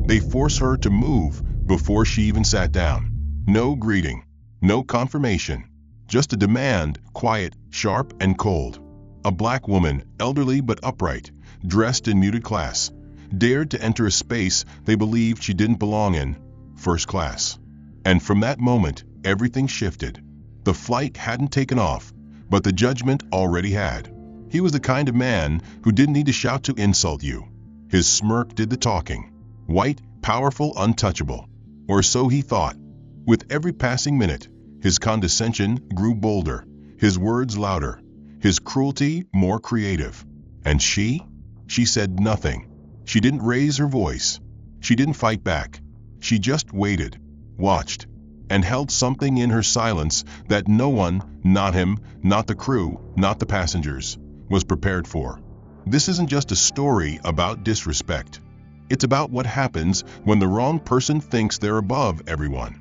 They force her to move before she even sat down. No greeting, no confirmation, just a demand, quiet, sharp, and cold. A black woman, elderly but upright, dressed in muted class, dared to enter a space they believed she didn't belong in, first class. And from that moment, everything shifted. The flight hadn't taken off, but the judgment already had. He was the kind of man who didn't need to shout to insult you. His smirk did the talking. White, powerful, untouchable. Or so he thought. With every passing minute, his condescension grew bolder, his words louder, his cruelty more creative. And she said nothing. She didn't raise her voice. She didn't fight back. She just waited, watched, and held something in her silence that no one, not him, not the crew, not the passengers, was prepared for. This isn't just a story about disrespect. It's about what happens when the wrong person thinks they're above everyone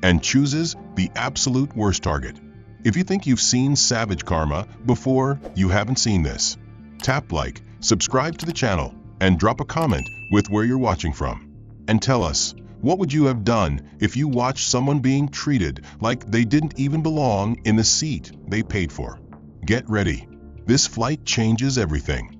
and chooses the absolute worst target. If you think you've seen savage karma before, you haven't seen this. Tap like, subscribe to the channel, and drop a comment with where you're watching from. And tell us, what would you have done if you watched someone being treated like they didn't even belong in the seat they paid for? Get ready. This flight changes everything.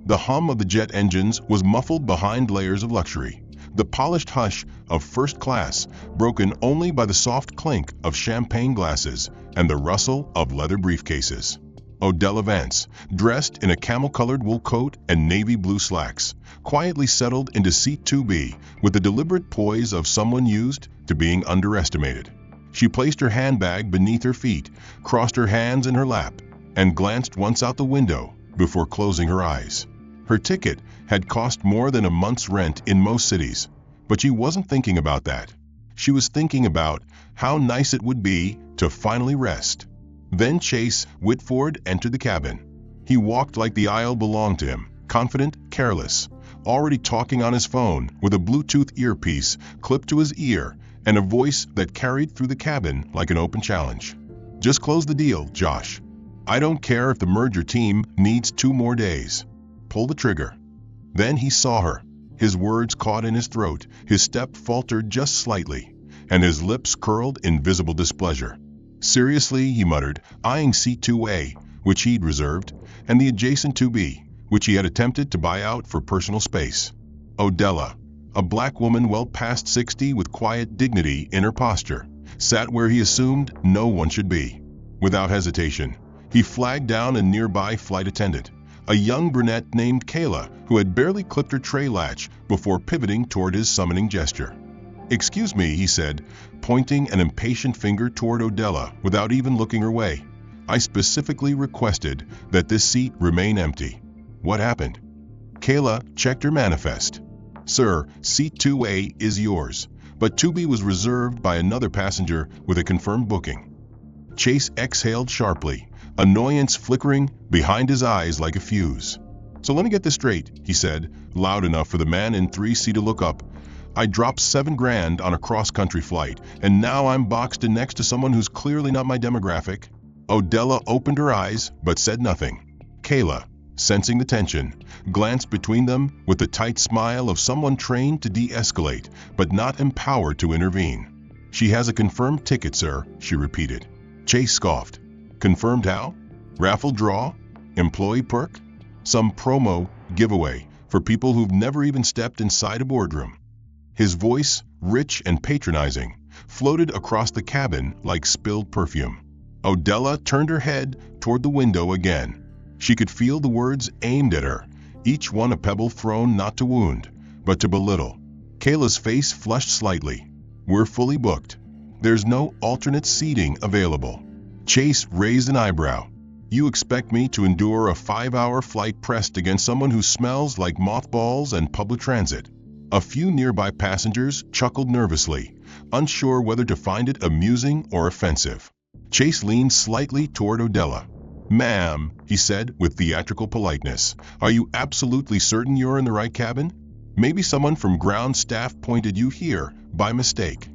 The hum of the jet engines was muffled behind layers of luxury. The polished hush of first class, broken only by the soft clink of champagne glasses and the rustle of leather briefcases. Odella Vance, dressed in a camel-colored wool coat and navy blue slacks, quietly settled into seat 2B with the deliberate poise of someone used to being underestimated. She placed her handbag beneath her feet, crossed her hands in her lap, and glanced once out the window before closing her eyes. Her ticket had cost more than a month's rent in most cities, but she wasn't thinking about that. She was thinking about how nice it would be to finally rest. Then Chase Whitford entered the cabin. He walked like the aisle belonged to him, confident, careless, already talking on his phone with a Bluetooth earpiece clipped to his ear and a voice that carried through the cabin like an open challenge. Just close the deal, Josh. I don't care if the merger team needs 2 more days. Pull the trigger. Then he saw her. His words caught in his throat, his step faltered just slightly, and his lips curled in visible displeasure. Seriously, he muttered, eyeing seat 2A, which he'd reserved, and the adjacent 2B, which he had attempted to buy out for personal space. Odella, a black woman well past 60 with quiet dignity in her posture, sat where he assumed no one should be. Without hesitation, he flagged down a nearby flight attendant, a young brunette named Kayla, who had barely clipped her tray latch before pivoting toward his summoning gesture. "Excuse me," he said, pointing an impatient finger toward Odella without even looking her way. "I specifically requested that this seat remain empty." "What happened?" Kayla checked her manifest. "Sir, seat 2A is yours, but 2B was reserved by another passenger with a confirmed booking." Chase exhaled sharply, annoyance flickering behind his eyes like a fuse. "So let me get this straight," he said, loud enough for the man in 3C to look up. "I dropped $7,000 on a cross-country flight, and now I'm boxed in next to someone who's clearly not my demographic?" Odella opened her eyes, but said nothing. Kayla, sensing the tension, glanced between them with the tight smile of someone trained to de-escalate, but not empowered to intervene. "She has a confirmed ticket, sir," she repeated. Chase scoffed. "Confirmed how? Raffle draw? Employee perk? Some promo giveaway for people who've never even stepped inside a boardroom?" His voice, rich and patronizing, floated across the cabin like spilled perfume. Odella turned her head toward the window again. She could feel the words aimed at her, each one a pebble thrown not to wound, but to belittle. Kayla's face flushed slightly. "We're fully booked. There's no alternate seating available." Chase raised an eyebrow. "You expect me to endure a 5-hour flight pressed against someone who smells like mothballs and public transit?" A few nearby passengers chuckled nervously, unsure whether to find it amusing or offensive. Chase leaned slightly toward Odella. "Ma'am," he said with theatrical politeness, "are you absolutely certain you're in the right cabin? Maybe someone from ground staff pointed you here by mistake."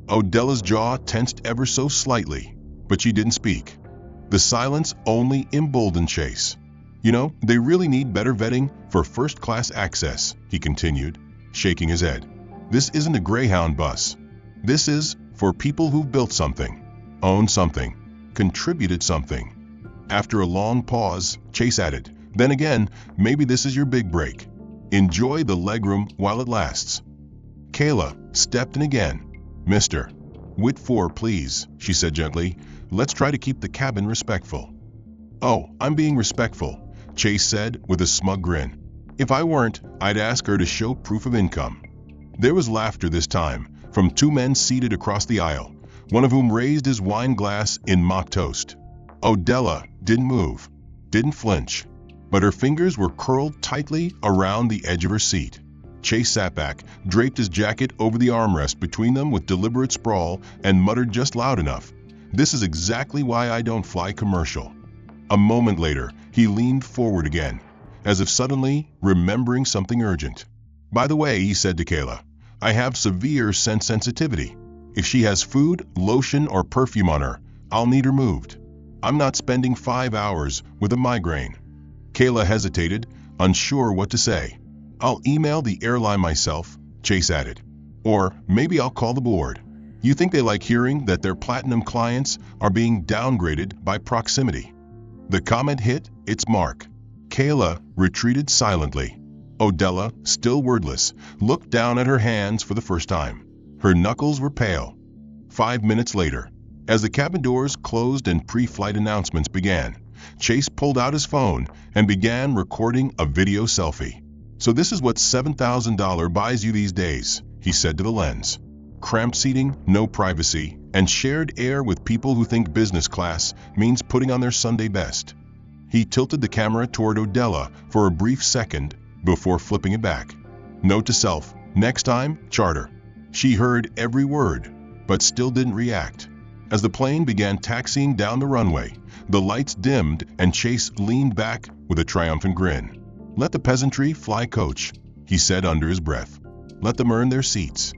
Odella's jaw tensed ever so slightly, but she didn't speak. The silence only emboldened Chase. "You know, they really need better vetting for first-class access," he continued. shaking his head. This isn't a Greyhound bus. This is for people who've built something, owned something, contributed something. After a long pause, Chase added, then again, maybe this is your big break. Enjoy the legroom while it lasts. Kayla stepped in again. Mr. Whitford, please, she said gently. Let's try to keep the cabin respectful. Oh, I'm being respectful, Chase said with a smug grin. If I weren't, I'd ask her to show proof of income. There was laughter this time, from two men seated across the aisle, one of whom raised his wine glass in mock toast. Odella didn't move, didn't flinch, but her fingers were curled tightly around the edge of her seat. Chase sat back, draped his jacket over the armrest between them with deliberate sprawl, and muttered just loud enough, "This is exactly why I don't fly commercial." A moment later, he leaned forward again, as if suddenly remembering something urgent. By the way, he said to Kayla, I have severe scent sensitivity. If she has food, lotion, or perfume on her, I'll need her moved. I'm not spending 5 hours with a migraine. Kayla hesitated, unsure what to say. I'll email the airline myself, Chase added. Or maybe I'll call the board. You think they like hearing that their platinum clients are being downgraded by proximity? The comment hit its mark. Kayla retreated silently. Odella, still wordless, looked down at her hands for the first time. Her knuckles were pale. 5 minutes later, as the cabin doors closed and pre-flight announcements began, Chase pulled out his phone and began recording a video selfie. So this is what $7,000 buys you these days, he said to the lens. Cramped seating, no privacy, and shared air with people who think business class means putting on their Sunday best. He tilted the camera toward Odella for a brief second before flipping it back. Note to self, next time, charter. She heard every word, but still didn't react. As the plane began taxiing down the runway, the lights dimmed and Chase leaned back with a triumphant grin. Let the peasantry fly, coach, he said under his breath. Let them earn their seats.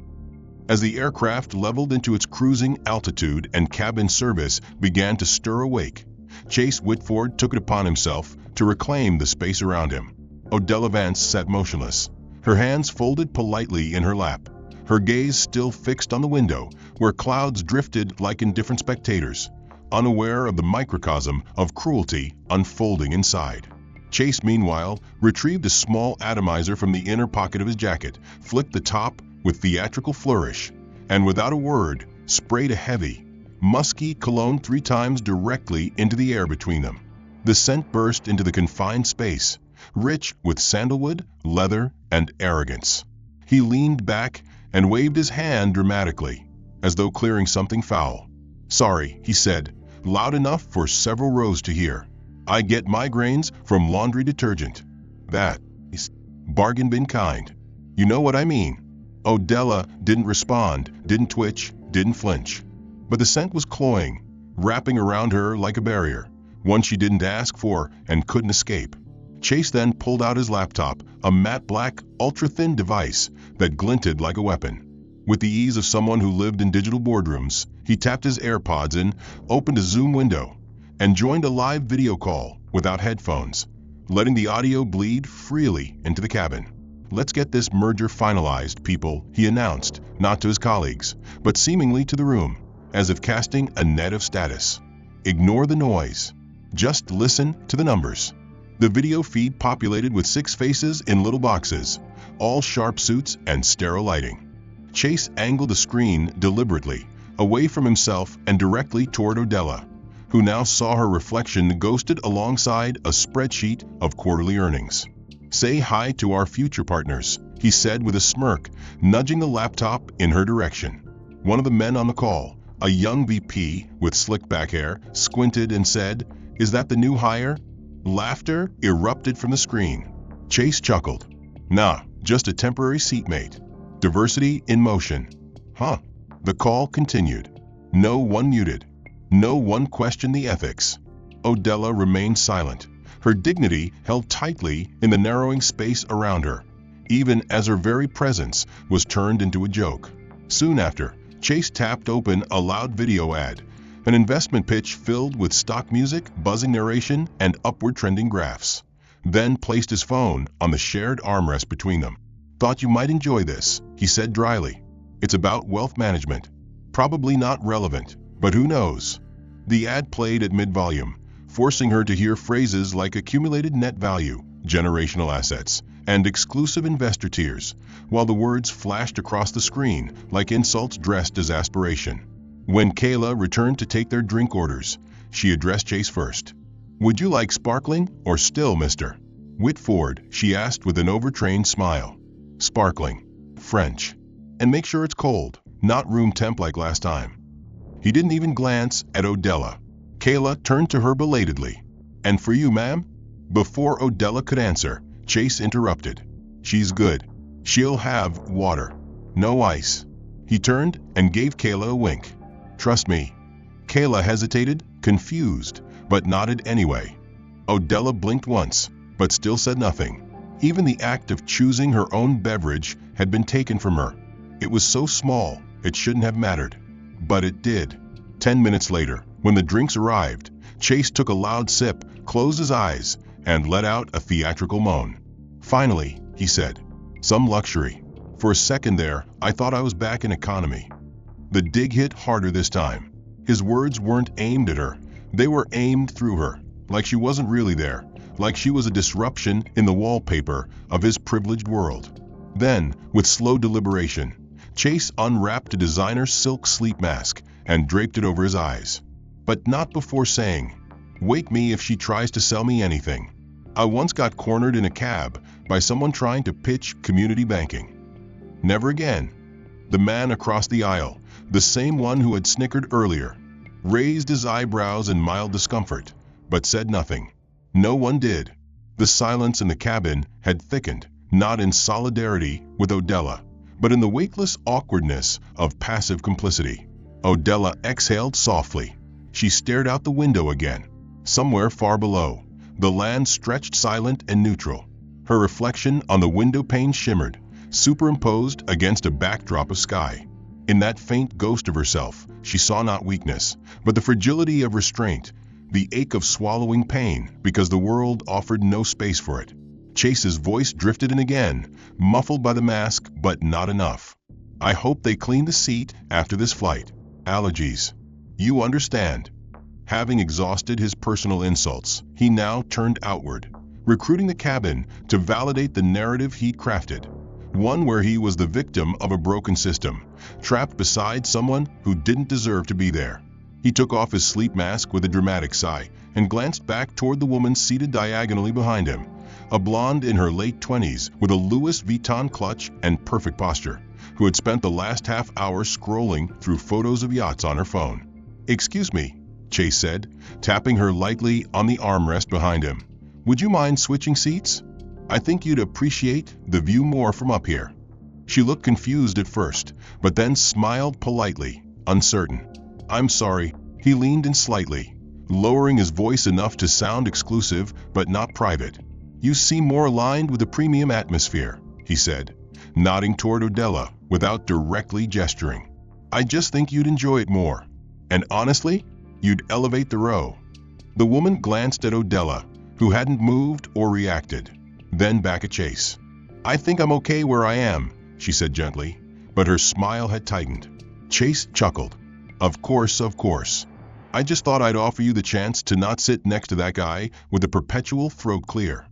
As the aircraft leveled into its cruising altitude and cabin service began to stir awake, Chase Whitford took it upon himself to reclaim the space around him. Odella Vance sat motionless, her hands folded politely in her lap, her gaze still fixed on the window, where clouds drifted like indifferent spectators, unaware of the microcosm of cruelty unfolding inside. Chase, meanwhile, retrieved a small atomizer from the inner pocket of his jacket, flicked the top with theatrical flourish, and without a word, sprayed a heavy, musky cologne 3 times directly into the air between them. The scent burst into the confined space, rich with sandalwood, leather, and arrogance. He leaned back and waved his hand dramatically, as though clearing something foul. Sorry, he said, loud enough for several rows to hear. I get migraines from laundry detergent. That is bargain bin kind. You know what I mean. Odella didn't respond, didn't twitch, didn't flinch. But the scent was cloying, wrapping around her like a barrier, one she didn't ask for and couldn't escape. Chase then pulled out his laptop, a matte black, ultra-thin device that glinted like a weapon. With the ease of someone who lived in digital boardrooms, he tapped his AirPods in, opened a Zoom window, and joined a live video call without headphones, letting the audio bleed freely into the cabin. Let's get this merger finalized, people, he announced, not to his colleagues, but seemingly to the room, as if casting a net of status. Ignore the noise. Just listen to the numbers. The video feed populated with 6 faces in little boxes, all sharp suits and sterile lighting. Chase angled the screen deliberately, away from himself and directly toward Odella, who now saw her reflection ghosted alongside a spreadsheet of quarterly earnings. Say hi to our future partners, he said with a smirk, nudging the laptop in her direction. One of the men on the call, a young VP with slick back hair, squinted and said, Is that the new hire? Laughter erupted from the screen. Chase chuckled. Nah, just a temporary seatmate. Diversity in motion. Huh. The call continued. No one muted. No one questioned the ethics. Odella remained silent, her dignity held tightly in the narrowing space around her, even as her very presence was turned into a joke. Soon after, Chase tapped open a loud video ad, an investment pitch filled with stock music, buzzing narration, and upward trending graphs, then placed his phone on the shared armrest between them. "Thought you might enjoy this," he said dryly. "It's about wealth management. Probably not relevant, but who knows?" The ad played at mid-volume, forcing her to hear phrases like accumulated net value, generational assets, and exclusive investor tiers, while the words flashed across the screen like insults dressed as aspiration. When Kayla returned to take their drink orders, she addressed Chase first. "Would you like sparkling or still, Mr. Whitford?" she asked with an overtrained smile. "Sparkling. French. And make sure it's cold, not room temp like last time." He didn't even glance at Odella. Kayla turned to her belatedly. "And for you, ma'am?" Before Odella could answer, Chase interrupted. "She's good. She'll have water. No ice." He turned and gave Kayla a wink. "Trust me." Kayla hesitated, confused, but nodded anyway. Odella blinked once, but still said nothing. Even the act of choosing her own beverage had been taken from her. It was so small, it shouldn't have mattered. But it did. 10 minutes later, when the drinks arrived, Chase took a loud sip, closed his eyes, and let out a theatrical moan. "Finally," he said. "Some luxury." For a second there, I thought I was back in economy. The dig hit harder this time. His words weren't aimed at her. They were aimed through her, like she wasn't really there, like she was a disruption in the wallpaper of his privileged world. Then, with slow deliberation, Chase unwrapped a designer silk sleep mask and draped it over his eyes. But not before saying, "Wake me if she tries to sell me anything. I once got cornered in a cab by someone trying to pitch community banking. Never again." The man across the aisle, the same one who had snickered earlier, raised his eyebrows in mild discomfort, but said nothing. No one did. The silence in the cabin had thickened, not in solidarity with Odella, but in the weightless awkwardness of passive complicity. Odella exhaled softly. She stared out the window again. Somewhere far below, the land stretched silent and neutral. Her reflection on the window pane shimmered, superimposed against a backdrop of sky. In that faint ghost of herself, she saw not weakness, but the fragility of restraint, the ache of swallowing pain because the world offered no space for it. Chase's voice drifted in again, muffled by the mask, but not enough. "I hope they clean the seat after this flight. Allergies. You understand." Having exhausted his personal insults, he now turned outward, recruiting the cabin to validate the narrative he'd crafted. One where he was the victim of a broken system, trapped beside someone who didn't deserve to be there. He took off his sleep mask with a dramatic sigh and glanced back toward the woman seated diagonally behind him, a blonde in her late 20s with a Louis Vuitton clutch and perfect posture, who had spent the last half hour scrolling through photos of yachts on her phone. "Excuse me," Chase said, tapping her lightly on the armrest behind him. "Would you mind switching seats? I think you'd appreciate the view more from up here." She looked confused at first, but then smiled politely, uncertain. "I'm sorry." He leaned in slightly, lowering his voice enough to sound exclusive but not private. "You seem more aligned with the premium atmosphere," he said, nodding toward Odella without directly gesturing. "I just think you'd enjoy it more. And honestly, you'd elevate the row." The woman glanced at Odella, who hadn't moved or reacted, then back at Chase. "I think I'm okay where I am," she said gently, but her smile had tightened. Chase chuckled. Of course. I just thought I'd offer you the chance to not sit next to that guy with the perpetual throat clear."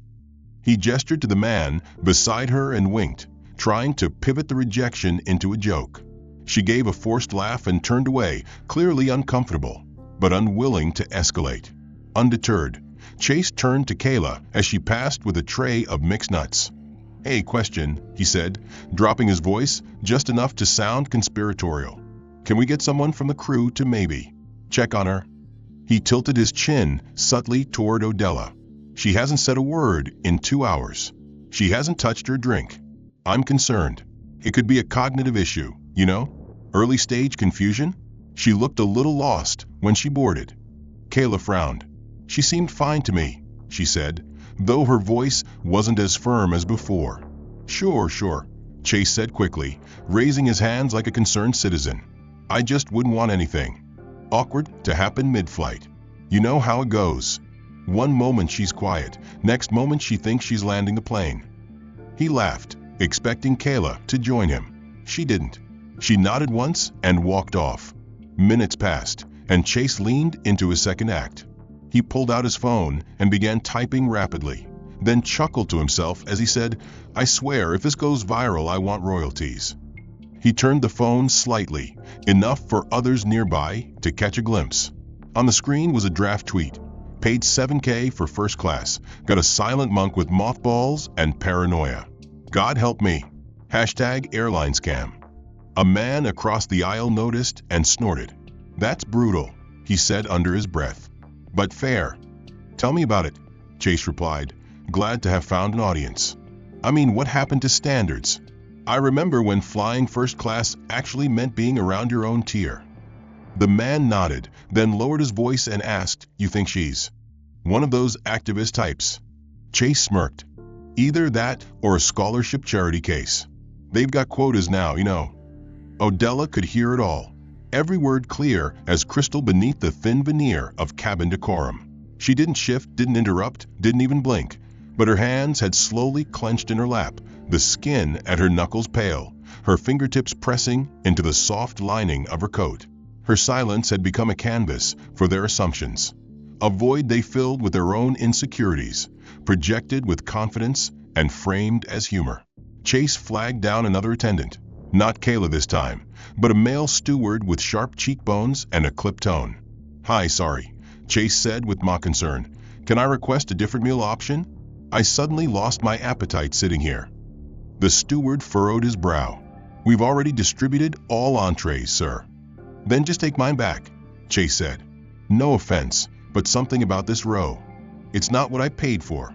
He gestured to the man beside her and winked, trying to pivot the rejection into a joke. She gave a forced laugh and turned away, clearly uncomfortable, but unwilling to escalate. Undeterred, Chase turned to Kayla as she passed with a tray of mixed nuts. "Hey, question," he said, dropping his voice just enough to sound conspiratorial. "Can we get someone from the crew to maybe check on her?" He tilted his chin subtly toward Odella. "She hasn't said a word in 2 hours. She hasn't touched her drink. I'm concerned. It could be a cognitive issue, you know? Early stage confusion?" She looked a little lost when she boarded. Kayla frowned. "She seemed fine to me," she said, though her voice wasn't as firm as before. Sure, Chase said quickly, raising his hands like a concerned citizen. "I just wouldn't want anything awkward to happen mid-flight. You know how it goes. One moment she's quiet, next moment she thinks she's landing the plane." He laughed, expecting Kayla to join him. She didn't. She nodded once and walked off. Minutes passed, and Chase leaned into his second act. He pulled out his phone and began typing rapidly, then chuckled to himself as he said, "I swear, if this goes viral, I want royalties." He turned the phone slightly, enough for others nearby to catch a glimpse. On the screen was a draft tweet. Paid $7K for first class. Got a silent monk with mothballs and paranoia. God help me. #airline scam. A man across the aisle noticed and snorted. "That's brutal," he said under his breath. "But fair." "Tell me about it," Chase replied, glad to have found an audience. "I mean, what happened to standards? I remember when flying first class actually meant being around your own tier." The man nodded, then lowered his voice and asked, "You think she's one of those activist types?" Chase smirked. "Either that or a scholarship charity case. They've got quotas now, you know." Odella could hear it all, every word clear as crystal beneath the thin veneer of cabin decorum. She didn't shift, didn't interrupt, didn't even blink, but her hands had slowly clenched in her lap, the skin at her knuckles pale, her fingertips pressing into the soft lining of her coat. Her silence had become a canvas for their assumptions, a void they filled with their own insecurities, projected with confidence and framed as humor. Chase flagged down another attendant, not Kayla this time, but a male steward with sharp cheekbones and a clipped tone. "Hi, sorry," Chase said with mock concern. "Can I request a different meal option? I suddenly lost my appetite sitting here." The steward furrowed his brow. "We've already distributed all entrees, sir." "Then just take mine back," Chase said. "No offense, but something about this row. It's not what I paid for."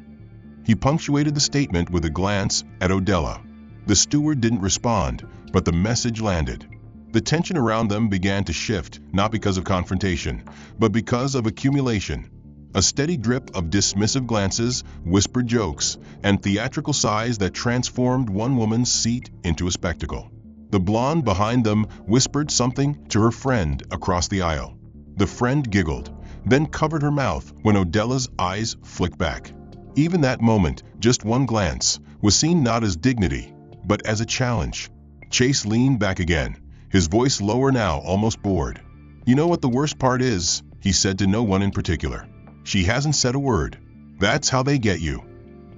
He punctuated the statement with a glance at Odella. The steward didn't respond, but the message landed. The tension around them began to shift, not because of confrontation, but because of accumulation. A steady drip of dismissive glances, whispered jokes, and theatrical sighs that transformed one woman's seat into a spectacle. The blonde behind them whispered something to her friend across the aisle. The friend giggled, then covered her mouth when Odella's eyes flicked back. Even that moment, just one glance, was seen not as dignity, but as a challenge. Chase leaned back again, his voice lower now, almost bored. "You know what the worst part is?" he said to no one in particular. "She hasn't said a word. That's how they get you.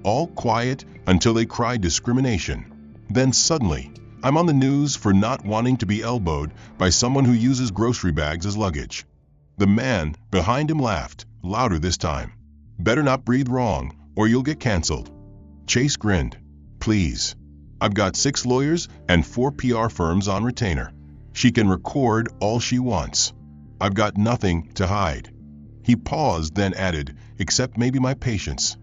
All quiet until they cry discrimination. Then suddenly, I'm on the news for not wanting to be elbowed by someone who uses grocery bags as luggage." The man behind him laughed, louder this time. "Better not breathe wrong, or you'll get canceled." Chase grinned. "Please. I've got 6 lawyers and 4 PR firms on retainer. She can record all she wants. I've got nothing to hide." He paused, then added, "Except maybe my patience."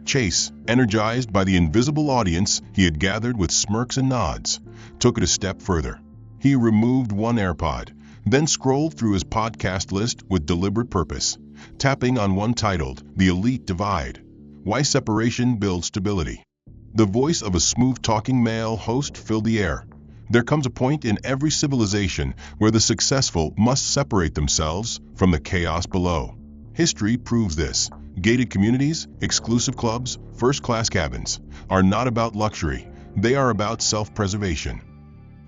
Chase, energized by the invisible audience he had gathered with smirks and nods, took it a step further. He removed one AirPod, then scrolled through his podcast list with deliberate purpose, tapping on one titled, "The Elite Divide: Why Separation Builds Stability." The voice of a smooth-talking male host filled the air. There comes a point in every civilization where the successful must separate themselves from the chaos below. History proves this. Gated communities, exclusive clubs, first-class cabins are not about luxury. They are about self-preservation.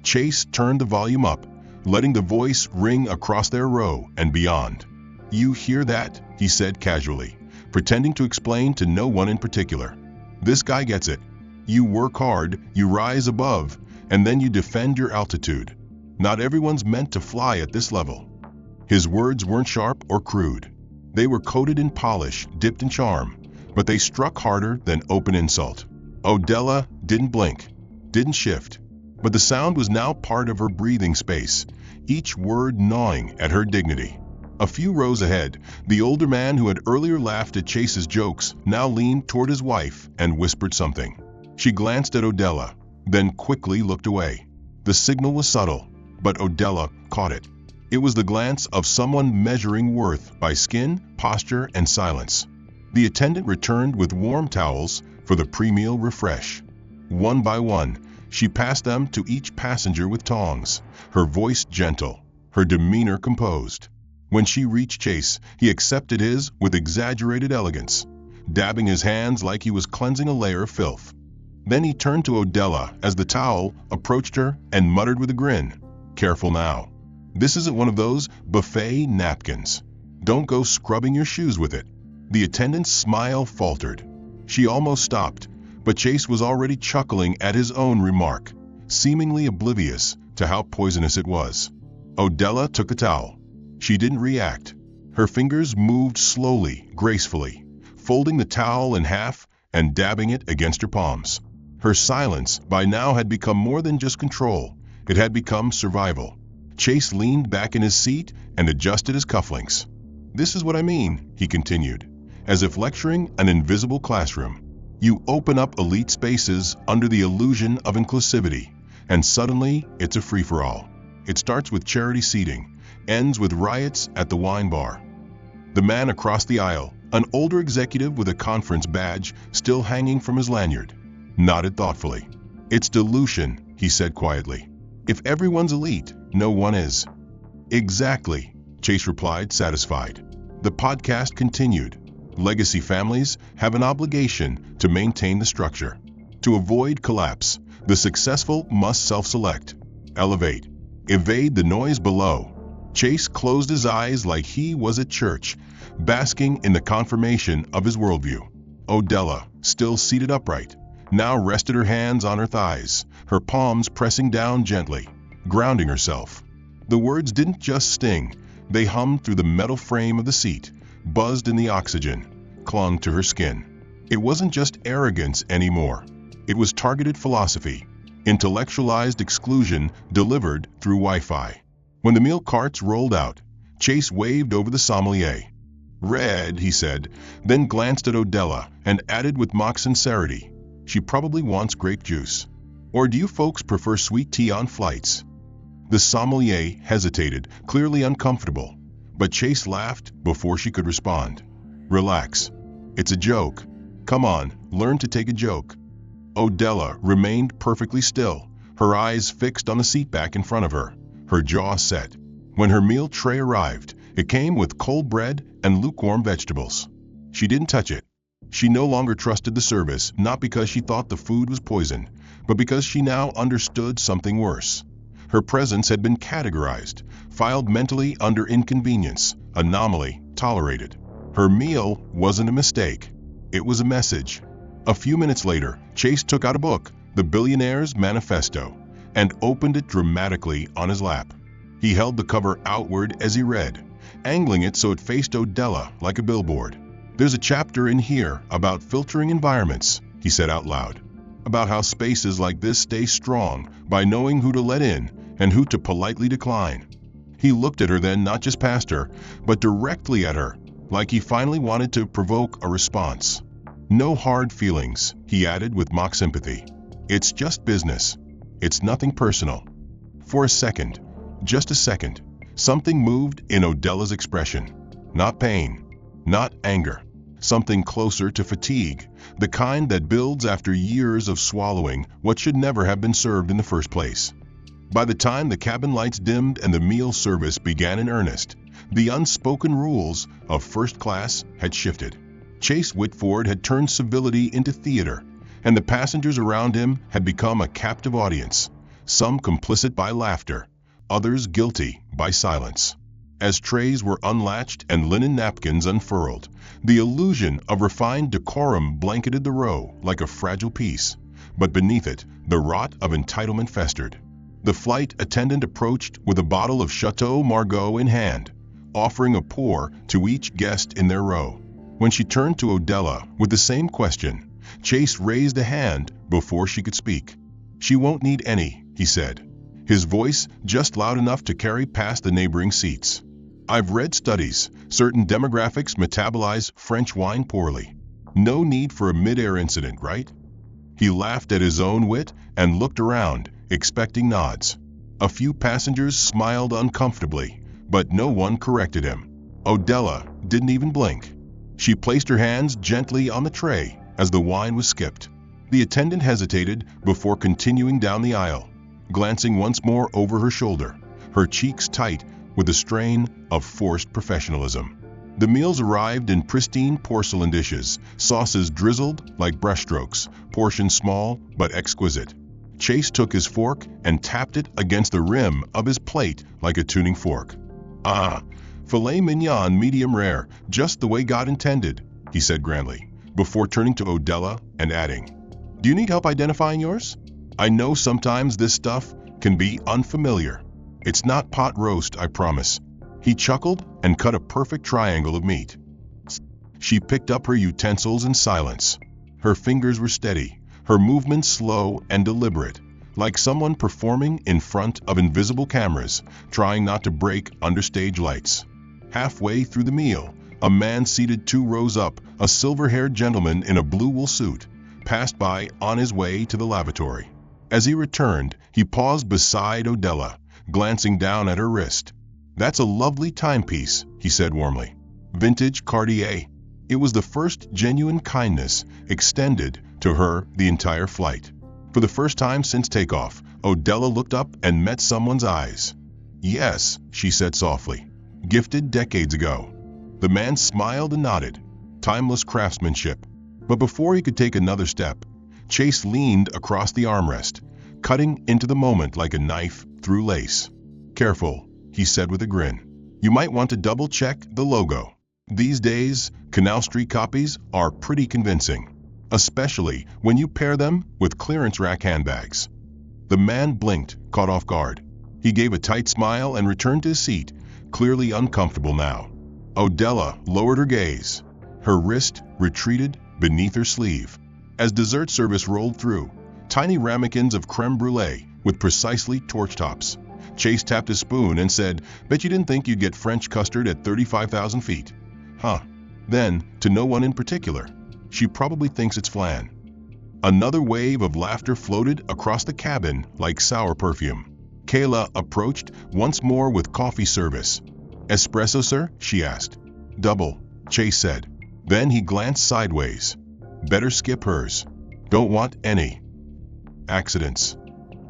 Chase turned the volume up, letting the voice ring across their row and beyond. "You hear that?" he said casually, pretending to explain to no one in particular. "This guy gets it. You work hard, you rise above, and then you defend your altitude. Not everyone's meant to fly at this level." His words weren't sharp or crude. They were coated in polish, dipped in charm, but they struck harder than open insult. Odella didn't blink, didn't shift, but the sound was now part of her breathing space, each word gnawing at her dignity. A few rows ahead, the older man who had earlier laughed at Chase's jokes now leaned toward his wife and whispered something. She glanced at Odella, then quickly looked away. The signal was subtle, but Odella caught it. It was the glance of someone measuring worth by skin, posture, and silence. The attendant returned with warm towels for the pre-meal refresh. One by one, she passed them to each passenger with tongs, her voice gentle, her demeanor composed. When she reached Chase, he accepted his with exaggerated elegance, dabbing his hands like he was cleansing a layer of filth. Then he turned to Odella as the towel approached her and muttered with a grin, "Careful now. This isn't one of those buffet napkins. Don't go scrubbing your shoes with it." The attendant's smile faltered. She almost stopped, but Chase was already chuckling at his own remark, seemingly oblivious to how poisonous it was. Odella took the towel. She didn't react. Her fingers moved slowly, gracefully, folding the towel in half and dabbing it against her palms. Her silence by now had become more than just control. It had become survival. Chase leaned back in his seat and adjusted his cufflinks. "This is what I mean," he continued, as if lecturing an invisible classroom. "You open up elite spaces under the illusion of inclusivity, and suddenly it's a free-for-all. It starts with charity seating, ends with riots at the wine bar." The man across the aisle, an older executive with a conference badge still hanging from his lanyard, nodded thoughtfully. "It's dilution," he said quietly. "If everyone's elite, no one is." "Exactly," Chase replied, satisfied. The podcast continued. Legacy families have an obligation to maintain the structure. To avoid collapse, the successful must self-select, elevate, evade the noise below. Chase closed his eyes like he was at church, basking in the confirmation of his worldview. Odella, still seated upright, now rested her hands on her thighs, her palms pressing down gently, grounding herself. The words didn't just sting, they hummed through the metal frame of the seat, buzzed in the oxygen, clung to her skin. It wasn't just arrogance anymore. It was targeted philosophy, intellectualized exclusion delivered through Wi-Fi. When the meal carts rolled out, Chase waved over the sommelier. "Red," he said, then glanced at Odella and added with mock sincerity, "She probably wants grape juice. Or do you folks prefer sweet tea on flights?" The sommelier hesitated, clearly uncomfortable, but Chase laughed before she could respond. "Relax. It's a joke. Come on, learn to take a joke." Odella remained perfectly still, her eyes fixed on the seat back in front of her, her jaw set. When her meal tray arrived, it came with cold bread and lukewarm vegetables. She didn't touch it. She no longer trusted the service, not because she thought the food was poison, but because she now understood something worse. Her presence had been categorized, filed mentally under inconvenience, anomaly, tolerated. Her meal wasn't a mistake. It was a message. A few minutes later, Chase took out a book, The Billionaire's Manifesto, and opened it dramatically on his lap. He held the cover outward as he read, angling it so it faced Odella like a billboard. "There's a chapter in here about filtering environments," he said out loud, "about how spaces like this stay strong by knowing who to let in and who to politely decline." He looked at her then, not just past her, but directly at her, like he finally wanted to provoke a response. "No hard feelings," he added with mock sympathy. "It's just business. It's nothing personal." For a second, just a second, something moved in Odella's expression. Not pain, not anger, something closer to fatigue, the kind that builds after years of swallowing what should never have been served in the first place. By the time the cabin lights dimmed and the meal service began in earnest, the unspoken rules of first class had shifted. Chase Whitford had turned civility into theater, and the passengers around him had become a captive audience, some complicit by laughter, others guilty by silence. As trays were unlatched and linen napkins unfurled, the illusion of refined decorum blanketed the row like a fragile piece, but beneath it, the rot of entitlement festered. The flight attendant approached with a bottle of Chateau Margaux in hand, offering a pour to each guest in their row. When she turned to Odella with the same question, Chase raised a hand before she could speak. "She won't need any," he said, his voice just loud enough to carry past the neighboring seats. "I've read studies. Certain demographics metabolize French wine poorly. No need for a mid-air incident, right?" He laughed at his own wit and looked around, expecting nods. A few passengers smiled uncomfortably, but no one corrected him. Odella didn't even blink. She placed her hands gently on the tray as the wine was skipped. The attendant hesitated before continuing down the aisle, glancing once more over her shoulder, her cheeks tight with the strain of forced professionalism. The meals arrived in pristine porcelain dishes, sauces drizzled like brushstrokes, portions small but exquisite. Chase took his fork and tapped it against the rim of his plate like a tuning fork. Filet mignon medium rare, just the way God intended, he said grandly, before turning to Odella and adding, "Do you need help identifying yours? I know sometimes this stuff can be unfamiliar. It's not pot roast, I promise." He chuckled and cut a perfect triangle of meat. She picked up her utensils in silence. Her fingers were steady, her movements slow and deliberate, like someone performing in front of invisible cameras, trying not to break under stage lights. Halfway through the meal, a man seated 2 rows up, a silver-haired gentleman in a blue wool suit, passed by on his way to the lavatory. As he returned, he paused beside Odella, glancing down at her wrist. "That's a lovely timepiece," he said warmly. "Vintage Cartier." It was the first genuine kindness extended to her the entire flight. For the first time since takeoff, Odella looked up and met someone's eyes. "Yes," she said softly. "Gifted decades ago." The man smiled and nodded. Timeless craftsmanship. But before he could take another step, Chase leaned across the armrest, cutting into the moment like a knife through lace. "Careful," he said with a grin. "You might want to double-check the logo. These days, Canal Street copies are pretty convincing, especially when you pair them with clearance rack handbags." The man blinked, caught off guard. He gave a tight smile and returned to his seat, clearly uncomfortable now. Odella lowered her gaze. Her wrist retreated beneath her sleeve. As dessert service rolled through, tiny ramekins of creme brulee with precisely torch tops. Chase tapped his spoon and said, "Bet you didn't think you'd get French custard at 35,000 feet. Huh. Then, to no one in particular, she probably thinks it's flan." Another wave of laughter floated across the cabin like sour perfume. Kayla approached once more with coffee service. "Espresso, sir?" she asked. "Double," Chase said. Then he glanced sideways. "Better skip hers. Don't want any accidents."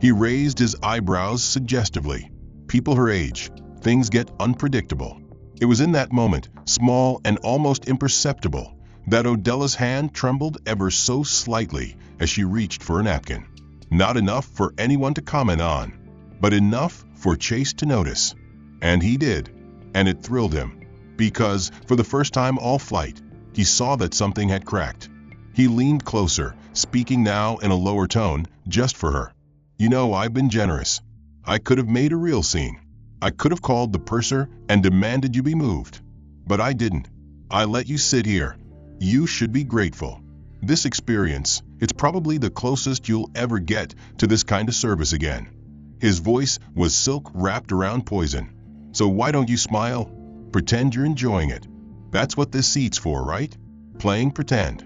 He raised his eyebrows suggestively. People her age, things get unpredictable. It was in that moment, small and almost imperceptible, that Odella's hand trembled ever so slightly as she reached for a napkin. Not enough for anyone to comment on, but enough for Chase to notice. And he did, and it thrilled him, because, for the first time all flight, he saw that something had cracked. He leaned closer, speaking now in a lower tone, just for her. "You know, I've been generous. I could have made a real scene. I could have called the purser and demanded you be moved. But I didn't. I let you sit here. You should be grateful. This experience, it's probably the closest you'll ever get to this kind of service again." His voice was silk wrapped around poison. "So why don't you smile? Pretend you're enjoying it. That's what this seat's for, right? Playing pretend."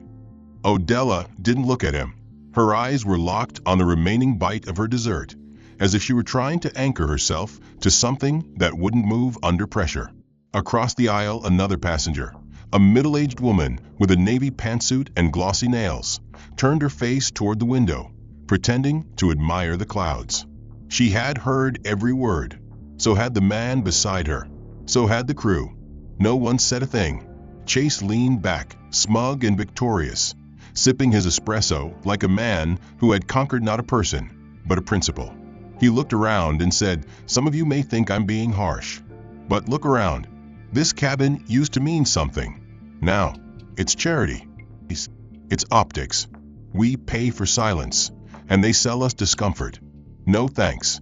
Odella didn't look at him. Her eyes were locked on the remaining bite of her dessert, as if she were trying to anchor herself to something that wouldn't move under pressure. Across the aisle, another passenger, a middle-aged woman with a navy pantsuit and glossy nails, turned her face toward the window, pretending to admire the clouds. She had heard every word. So had the man beside her. So had the crew. No one said a thing. Chase leaned back, smug and victorious, sipping his espresso like a man who had conquered not a person, but a principle. He looked around and said, "Some of you may think I'm being harsh, but look around. This cabin used to mean something. Now, it's charity. It's optics. We pay for silence, and they sell us discomfort. No thanks."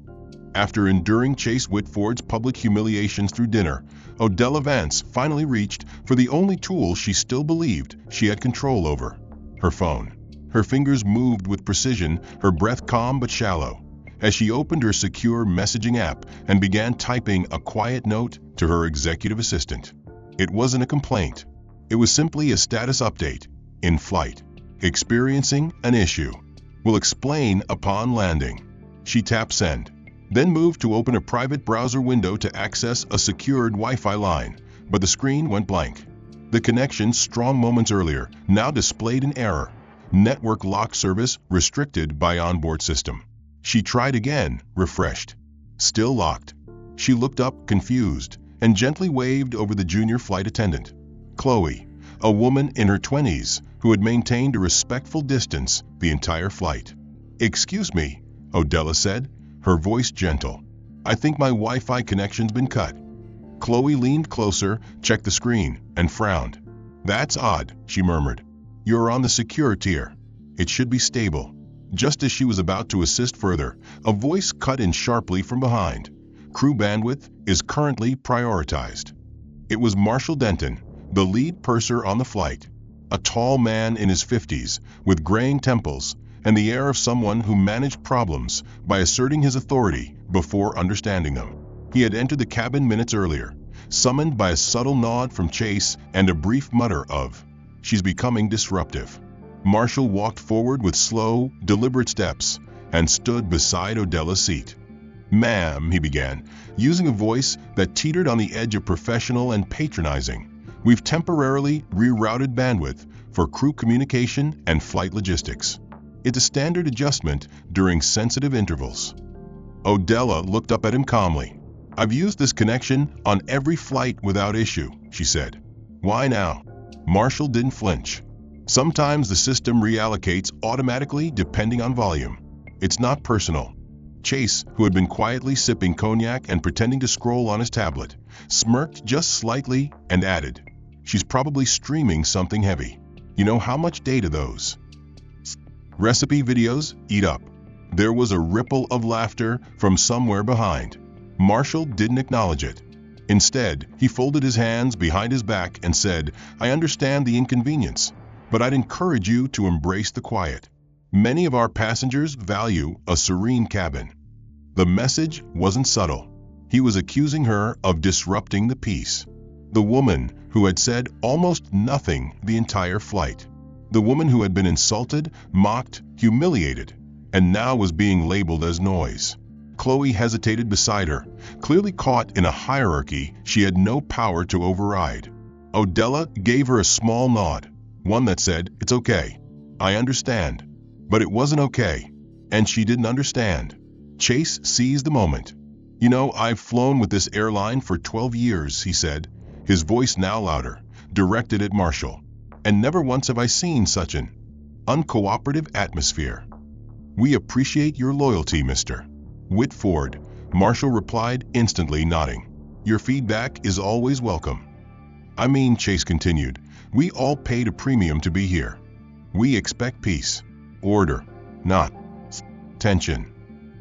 After enduring Chase Whitford's public humiliations through dinner, Odella Vance finally reached for the only tool she still believed she had control over: her phone. Her fingers moved with precision, her breath calm but shallow, as she opened her secure messaging app and began typing a quiet note to her executive assistant. It wasn't a complaint. It was simply a status update. In flight. Experiencing an issue. Will explain upon landing. She tapped send, then moved to open a private browser window to access a secured Wi-Fi line, but the screen went blank. The connection, strong moments earlier, now displayed an error. Network lock service restricted by onboard system. She tried again, refreshed. Still locked. She looked up, confused, and gently waved over the junior flight attendant. Chloe, a woman in her 20s who had maintained a respectful distance the entire flight. "Excuse me," Odella said, her voice gentle. "I think my Wi-Fi connection's been cut." Chloe leaned closer, checked the screen, and frowned. "That's odd," she murmured. "You're on the secure tier. It should be stable." Just as she was about to assist further, a voice cut in sharply from behind. "Crew bandwidth is currently prioritized." It was Marshall Denton, the lead purser on the flight. A tall man in his 50s, with graying temples, and the air of someone who managed problems by asserting his authority before understanding them. He had entered the cabin minutes earlier, summoned by a subtle nod from Chase and a brief mutter of, "She's becoming disruptive." Marshall walked forward with slow, deliberate steps and stood beside Odella's seat. "Ma'am," he began, using a voice that teetered on the edge of professional and patronizing, "we've temporarily rerouted bandwidth for crew communication and flight logistics. It's a standard adjustment during sensitive intervals." Odella looked up at him calmly. "I've used this connection on every flight without issue," she said. "Why now?" Marshall didn't flinch. "Sometimes the system reallocates automatically depending on volume. It's not personal." Chase, who had been quietly sipping cognac and pretending to scroll on his tablet, smirked just slightly and added, "She's probably streaming something heavy. You know how much data those recipe videos eat up." There was a ripple of laughter from somewhere behind. Marshall didn't acknowledge it. Instead, he folded his hands behind his back and said, "I understand the inconvenience, but I'd encourage you to embrace the quiet. Many of our passengers value a serene cabin." The message wasn't subtle. He was accusing her of disrupting the peace. The woman who had said almost nothing the entire flight. The woman who had been insulted, mocked, humiliated, and now was being labeled as noise. Chloe hesitated beside her, clearly caught in a hierarchy she had no power to override. Odella gave her a small nod, one that said, "It's okay. I understand." But it wasn't okay, and she didn't understand. Chase seized the moment. "You know, I've flown with this airline for 12 years, he said, his voice now louder, directed at Marshall. "And never once have I seen such an uncooperative atmosphere." "We appreciate your loyalty, Mr. Whitford," Marshall replied, instantly nodding. "Your feedback is always welcome." "I mean," Chase continued, "we all paid a premium to be here. We expect peace, order, not tension."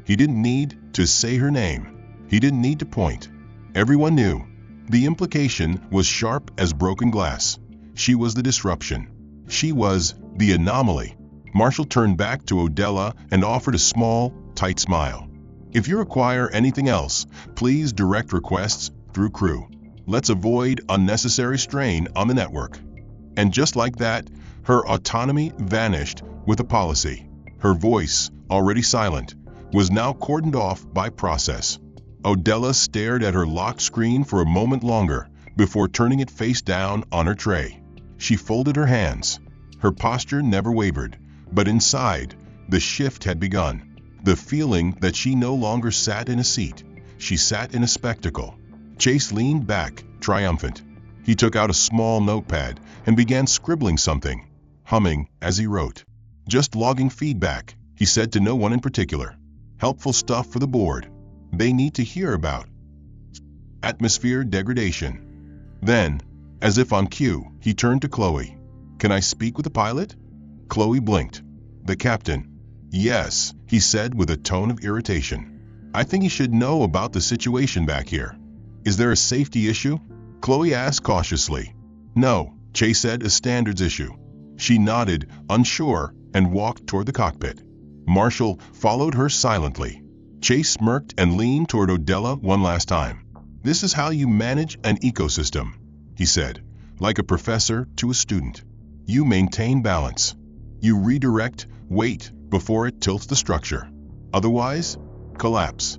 He didn't need to say her name. He didn't need to point. Everyone knew. The implication was sharp as broken glass. She was the disruption. She was the anomaly. Marshall turned back to Odella and offered a small, tight smile. "If you require anything else, please direct requests through crew. Let's avoid unnecessary strain on the network." And just like that, her autonomy vanished with a policy. Her voice, already silent, was now cordoned off by process. Odella stared at her locked screen for a moment longer before turning it face down on her tray. She folded her hands. Her posture never wavered, but inside, the shift had begun. The feeling that she no longer sat in a seat, she sat in a spectacle. Chase leaned back, triumphant. He took out a small notepad and began scribbling something, humming as he wrote. "Just logging feedback," he said to no one in particular. "Helpful stuff for the board. They need to hear about atmosphere degradation." Then, as if on cue, he turned to Chloe. "Can I speak with the pilot?" Chloe blinked. "The captain." "Yes," he said with a tone of irritation. "I think he should know about the situation back here." "Is there a safety issue?" Chloe asked cautiously. "No," Chase said, "a standards issue." She nodded, unsure, and walked toward the cockpit. Marshall followed her silently. Chase smirked and leaned toward Odella one last time. "This is how you manage an ecosystem," he said, like a professor to a student. "You maintain balance. You redirect weight before it tilts the structure. Otherwise, collapse."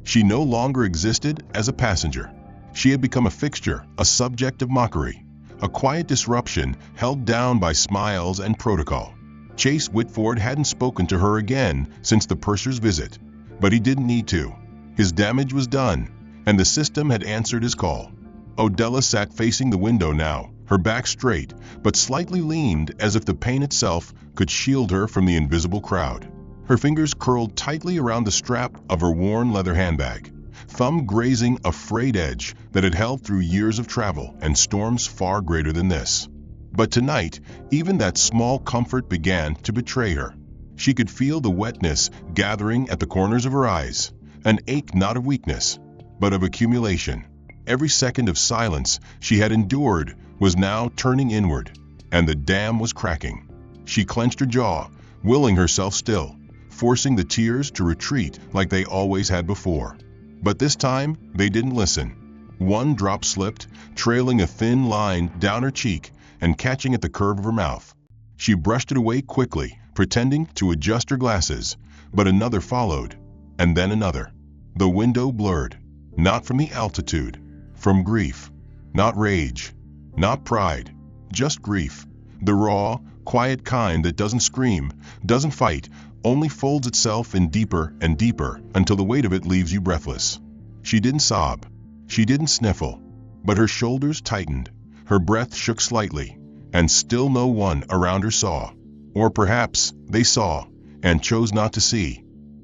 She no longer existed as a passenger. She had become a fixture, a subject of mockery, a quiet disruption held down by smiles and protocol. Chase Whitford hadn't spoken to her again since the purser's visit, but he didn't need to. His damage was done, and the system had answered his call. Odella sat facing the window now, her back straight, but slightly leaned as if the pain itself could shield her from the invisible crowd. Her fingers curled tightly around the strap of her worn leather handbag, thumb grazing a frayed edge that had held through years of travel and storms far greater than this. But tonight, even that small comfort began to betray her. She could feel the wetness gathering at the corners of her eyes, an ache not of weakness, but of accumulation. Every second of silence she had endured was now turning inward, and the dam was cracking. She clenched her jaw, willing herself still, forcing the tears to retreat like they always had before. But this time, they didn't listen. One drop slipped, trailing a thin line down her cheek and catching at the curve of her mouth. She brushed it away quickly, pretending to adjust her glasses, but another followed, and then another. The window blurred, not from the altitude, from grief. Not rage, not pride, just grief. The raw, quiet kind that doesn't scream, doesn't fight, only folds itself in deeper and deeper until the weight of it leaves you breathless. She didn't sob, she didn't sniffle, but her shoulders tightened, her breath shook slightly, and still no one around her saw. Or perhaps they saw, and chose not to see.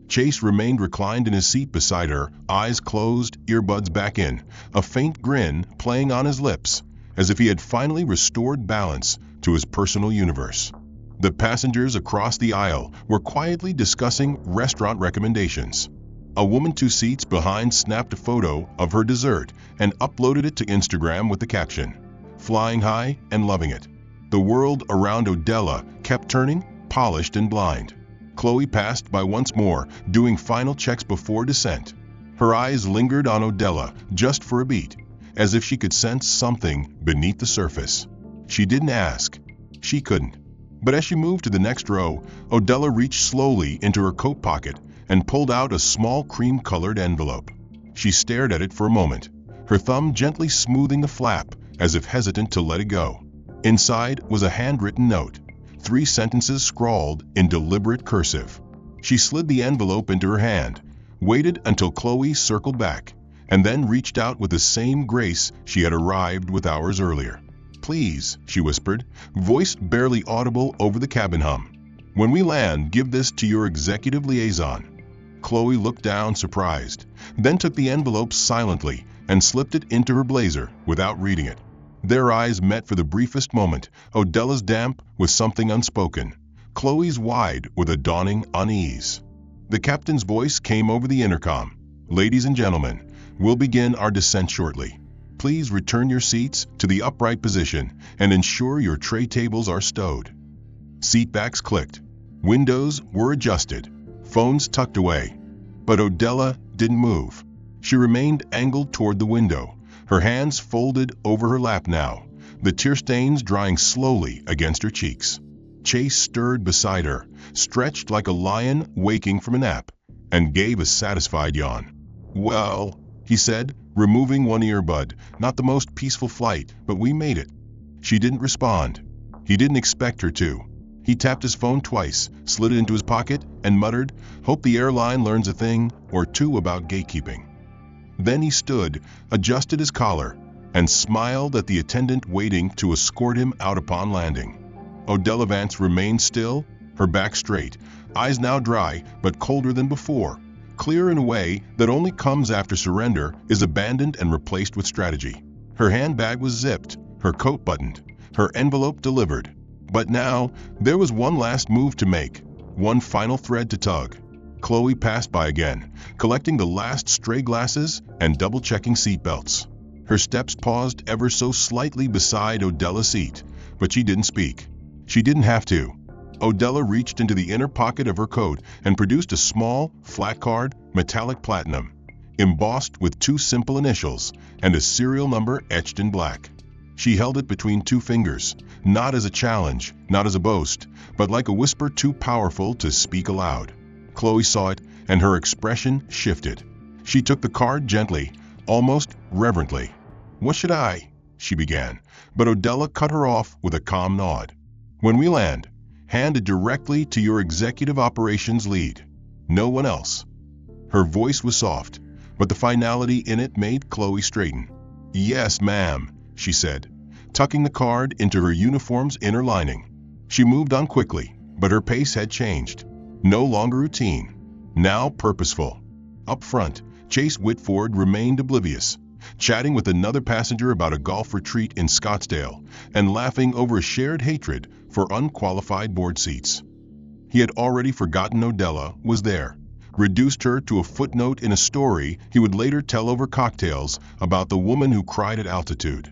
Chase remained reclined in his seat beside her, eyes closed, earbuds back in, a faint grin playing on his lips, as if he had finally restored balance to his personal universe. The passengers across the aisle were quietly discussing restaurant recommendations. A woman 2 seats behind snapped a photo of her dessert and uploaded it to Instagram with the caption, "Flying high and loving it." The world around Odella kept turning, polished and blind. Chloe passed by once more, doing final checks before descent. Her eyes lingered on Odella just for a beat, as if she could sense something beneath the surface. She didn't ask. She couldn't. But as she moved to the next row, Odella reached slowly into her coat pocket and pulled out a small cream-colored envelope. She stared at it for a moment, her thumb gently smoothing the flap as if hesitant to let it go. Inside was a handwritten note, 3 sentences scrawled in deliberate cursive. She slid the envelope into her hand, waited until Chloe circled back, and then reached out with the same grace she had arrived with hours earlier. "Please," she whispered, voice barely audible over the cabin hum. "When we land, give this to your executive liaison." Chloe looked down surprised, then took the envelope silently and slipped it into her blazer without reading it. Their eyes met for the briefest moment, Odella's damp with something unspoken, Chloe's wide with a dawning unease. The captain's voice came over the intercom. "Ladies and gentlemen, we'll begin our descent shortly. Please return your seats to the upright position and ensure your tray tables are stowed." Seatbacks clicked. Windows were adjusted. Phones tucked away. But Odella didn't move. She remained angled toward the window, her hands folded over her lap now, the tear stains drying slowly against her cheeks. Chase stirred beside her, stretched like a lion waking from a nap, and gave a satisfied yawn. "Well," he said, removing one earbud, "not the most peaceful flight, but we made it." She didn't respond. He didn't expect her to. He tapped his phone twice, slid it into his pocket, and muttered, "Hope the airline learns a thing or two about gatekeeping." Then he stood, adjusted his collar, and smiled at the attendant waiting to escort him out upon landing. Odella Vance remained still, her back straight, eyes now dry but colder than before, clear in a way that only comes after surrender is abandoned and replaced with strategy. Her handbag was zipped, her coat buttoned, her envelope delivered. But now, there was one last move to make, one final thread to tug. Chloe passed by again, collecting the last stray glasses and double-checking seatbelts. Her steps paused ever so slightly beside Odella's seat, but she didn't speak. She didn't have to. Odella reached into the inner pocket of her coat and produced a small, flat card, metallic platinum, embossed with 2 simple initials and a serial number etched in black. She held it between 2 fingers, not as a challenge, not as a boast, but like a whisper too powerful to speak aloud. Chloe saw it, and her expression shifted. She took the card gently, almost reverently. "What should I?" she began, but Odella cut her off with a calm nod. "When we land, hand it directly to your executive operations lead. No one else." Her voice was soft, but the finality in it made Chloe straighten. "Yes, ma'am," she said. tucking the card into her uniform's inner lining. She moved on quickly, but her pace had changed. No longer routine, now purposeful. Up front, Chase Whitford remained oblivious, chatting with another passenger about a golf retreat in Scottsdale and laughing over a shared hatred for unqualified board seats. He had already forgotten Odella was there, reduced her to a footnote in a story he would later tell over cocktails about the woman who cried at altitude.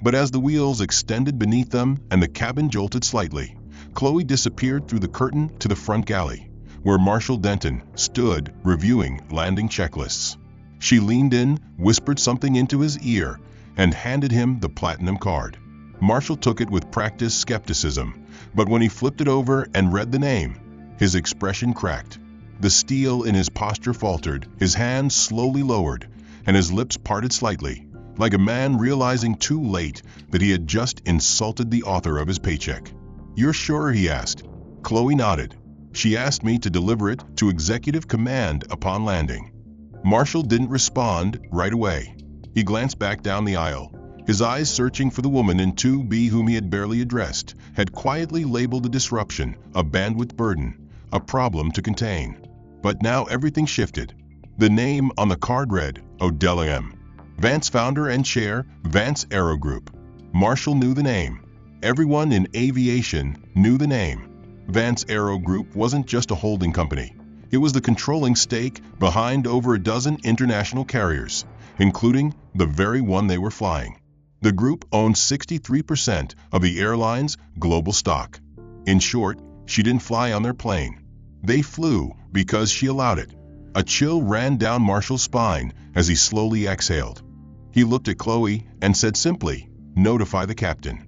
But as the wheels extended beneath them and the cabin jolted slightly, Chloe disappeared through the curtain to the front galley, where Marshall Denton stood reviewing landing checklists. She leaned in, whispered something into his ear, and handed him the platinum card. Marshall took it with practiced skepticism, but when he flipped it over and read the name, his expression cracked. The steel in his posture faltered, his hands slowly lowered, and his lips parted slightly, like a man realizing too late that he had just insulted the author of his paycheck. "You're sure?" he asked. Chloe nodded. "She asked me to deliver it to executive command upon landing." Marshall didn't respond right away. He glanced back down the aisle, his eyes searching for the woman in 2B whom he had barely addressed, had quietly labeled the disruption a bandwidth burden, a problem to contain. But now everything shifted. The name on the card read, Odella M. Vance, founder and chair, Vance Aero Group. Marshall knew the name. Everyone in aviation knew the name. Vance Aero Group wasn't just a holding company. It was the controlling stake behind over a dozen international carriers, including the very one they were flying. The group owned 63% of the airline's global stock. In short, she didn't fly on their plane. They flew because she allowed it. A chill ran down Marshall's spine as he slowly exhaled. He looked at Chloe and said simply, "Notify the captain."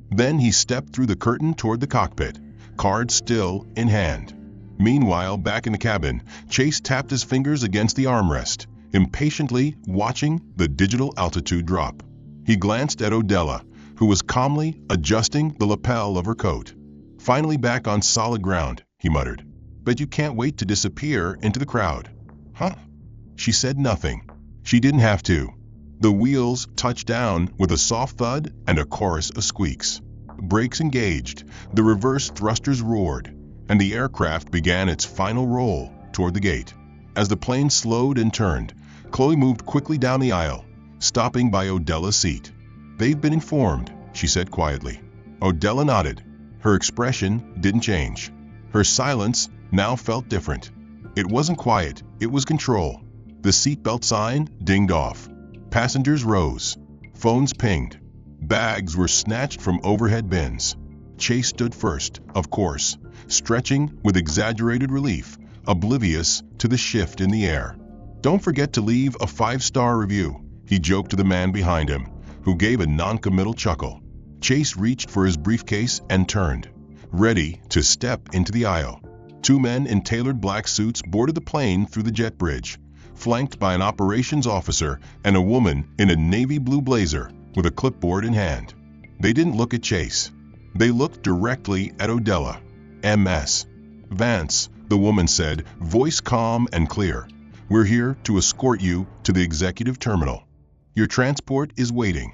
Then he stepped through the curtain toward the cockpit, card still in hand. Meanwhile, back in the cabin, Chase tapped his fingers against the armrest, impatiently watching the digital altitude drop. He glanced at Odella, who was calmly adjusting the lapel of her coat. "Finally back on solid ground," he muttered. "But you can't wait to disappear into the crowd." "Huh?" She said nothing. She didn't have to. The wheels touched down with a soft thud and a chorus of squeaks. Brakes engaged, the reverse thrusters roared, and the aircraft began its final roll toward the gate. As the plane slowed and turned, Chloe moved quickly down the aisle, stopping by Odella's seat. "They've been informed," she said quietly. Odella nodded. Her expression didn't change. Her silence now felt different. It wasn't quiet, it was control. The seatbelt sign dinged off. Passengers rose. Phones pinged. Bags were snatched from overhead bins. Chase stood first, of course, stretching with exaggerated relief, oblivious to the shift in the air. "Don't forget to leave a 5-star review," he joked to the man behind him, who gave a non-committal chuckle. Chase reached for his briefcase and turned, ready to step into the aisle. 2 men in tailored black suits boarded the plane through the jet bridge, flanked by an operations officer and a woman in a navy blue blazer with a clipboard in hand. They didn't look at Chase. They looked directly at Odella. "MS. Vance," the woman said, voice calm and clear. "We're here to escort you to the executive terminal. Your transport is waiting."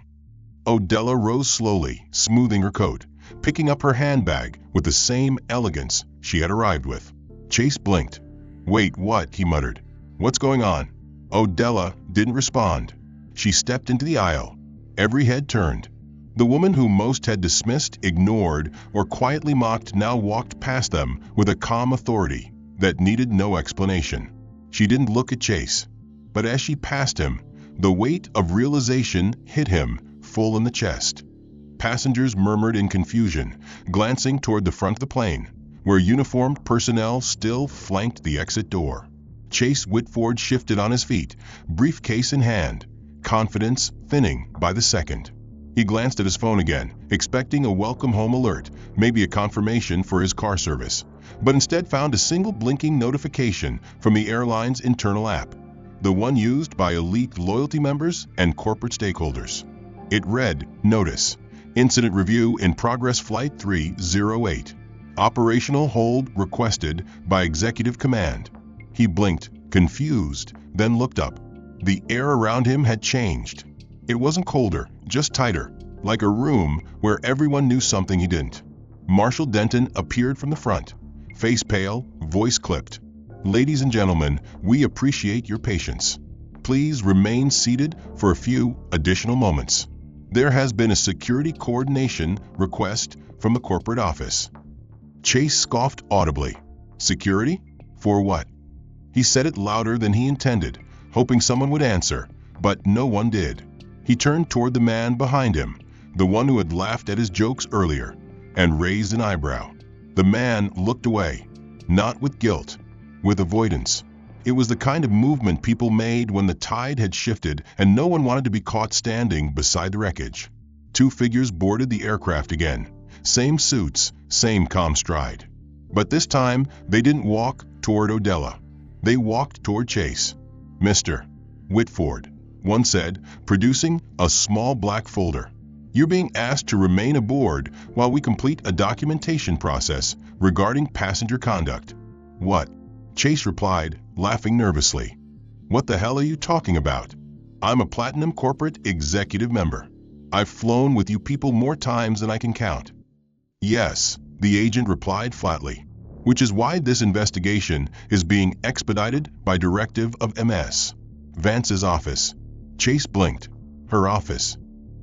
Odella rose slowly, smoothing her coat, picking up her handbag with the same elegance she had arrived with. Chase blinked. "Wait, what?" he muttered. "What's going on?" Odella didn't respond. She stepped into the aisle. Every head turned. The woman who most had dismissed, ignored, or quietly mocked now walked past them with a calm authority that needed no explanation. She didn't look at Chase, but as she passed him, the weight of realization hit him full in the chest. Passengers murmured in confusion, glancing toward the front of the plane, where uniformed personnel still flanked the exit door. Chase Whitford shifted on his feet, briefcase in hand, confidence thinning by the second. He glanced at his phone again, expecting a welcome home alert, maybe a confirmation for his car service, but instead found a single blinking notification from the airline's internal app, the one used by elite loyalty members and corporate stakeholders. It read, "Notice. Incident review in progress flight 308. Operational hold requested by Executive Command." He blinked, confused, then looked up. The air around him had changed. It wasn't colder, just tighter, like a room where everyone knew something he didn't. Marshal Denton appeared from the front, face pale, voice clipped. "Ladies and gentlemen, we appreciate your patience. Please remain seated for a few additional moments. There has been a security coordination request from the corporate office." Chase scoffed audibly. "Security? For what?" He said it louder than he intended, hoping someone would answer, but no one did. He turned toward the man behind him, the one who had laughed at his jokes earlier, and raised an eyebrow. The man looked away, not with guilt, with avoidance. It was the kind of movement people made when the tide had shifted and no one wanted to be caught standing beside the wreckage. Two figures boarded the aircraft again. Same suits, same calm stride. But this time, they didn't walk toward Odella. They walked toward Chase. "Mr. Whitford," one said, producing a small black folder. "You're being asked to remain aboard while we complete a documentation process regarding passenger conduct." "What?" Chase replied, laughing nervously. "What the hell are you talking about? I'm a Platinum Corporate Executive member. I've flown with you people more times than I can count." "Yes," the agent replied flatly, "which is why this investigation is being expedited by directive of MS. Vance's office." Chase blinked. "Her office."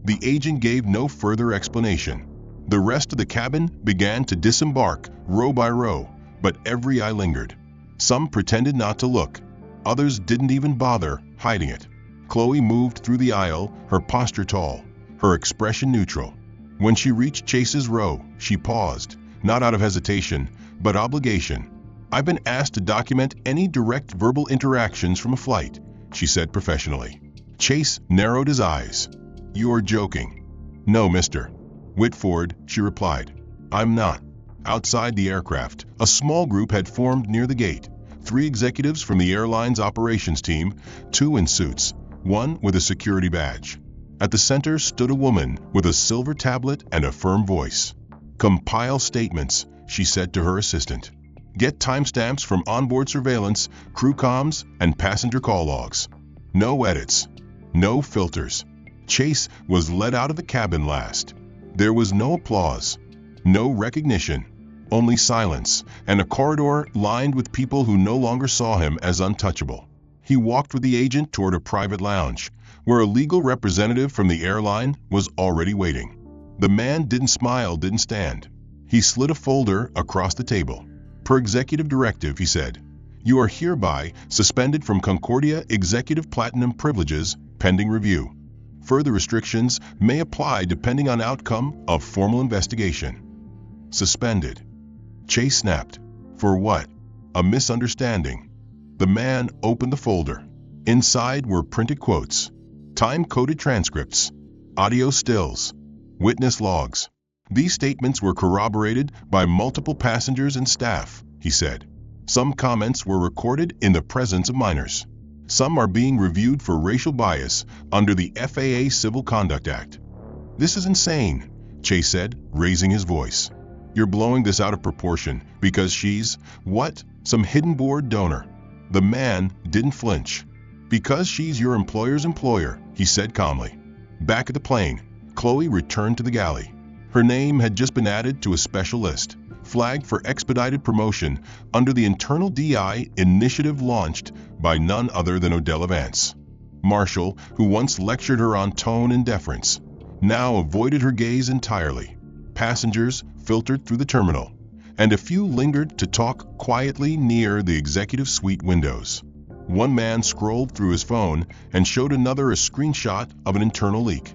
The agent gave no further explanation. The rest of the cabin began to disembark row by row, but every eye lingered. Some pretended not to look. Others didn't even bother hiding it. Chloe moved through the aisle, her posture tall, her expression neutral. When she reached Chase's row, she paused, not out of hesitation, but obligation. "I've been asked to document any direct verbal interactions from a flight," she said professionally. Chase narrowed his eyes. "You're joking." "No, Mr. Whitford," she replied. "I'm not." Outside the aircraft, a small group had formed near the gate. 3 executives from the airline's operations team, 2 in suits, 1 with a security badge. At the center stood a woman with a silver tablet and a firm voice. "Compile statements," she said to her assistant. "Get timestamps from onboard surveillance, crew comms, and passenger call logs. No edits. No filters." Chase was led out of the cabin last. There was no applause, no recognition, only silence, and a corridor lined with people who no longer saw him as untouchable. He walked with the agent toward a private lounge, where a legal representative from the airline was already waiting. The man didn't smile, didn't stand. He slid a folder across the table. "Per executive directive," he said, "you are hereby suspended from Concordia Executive Platinum privileges pending review. Further restrictions may apply depending on outcome of formal investigation." Suspended. Chase snapped. "For what?" "A misunderstanding." The man opened the folder. Inside were printed quotes, time-coded transcripts, audio stills, witness logs. These statements were corroborated by multiple passengers and staff, he said. Some comments were recorded in the presence of minors. Some are being reviewed for racial bias under the FAA Civil Conduct Act. "This is insane," Chase said, raising his voice. "You're blowing this out of proportion because she's, what, some hidden board donor." The man didn't flinch. "Because she's your employer's employer," he said calmly. Back at the plane, Chloe returned to the galley. Her name had just been added to a special list, flagged for expedited promotion under the internal DI initiative launched by none other than Odella Vance. Marshall, who once lectured her on tone and deference, now avoided her gaze entirely. Passengers filtered through the terminal, and a few lingered to talk quietly near the executive suite windows. One man scrolled through his phone and showed another a screenshot of an internal leak.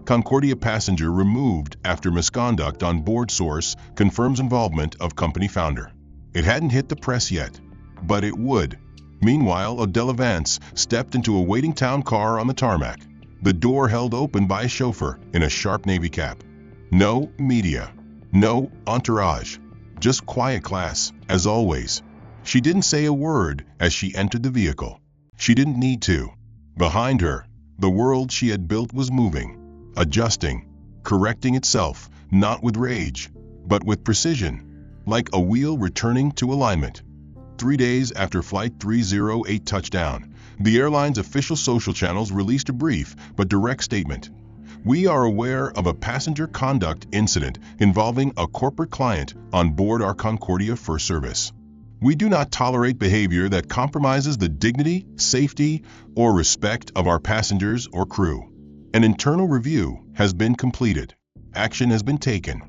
Concordia passenger removed after misconduct on board source confirms involvement of company founder. It hadn't hit the press yet, but it would. Meanwhile, Odella Vance stepped into a waiting town car on the tarmac, the door held open by a chauffeur in a sharp navy cap. No media, no entourage, just quiet class, as always. She didn't say a word as she entered the vehicle. She didn't need to. Behind her, the world she had built was moving, adjusting, correcting itself, not with rage, but with precision, like a wheel returning to alignment. 3 days after Flight 308 touchdown, the airline's official social channels released a brief but direct statement. we are aware of a passenger conduct incident involving a corporate client on board our Concordia First Service. We do not tolerate behavior that compromises the dignity, safety, or respect of our passengers or crew. An internal review has been completed. Action has been taken.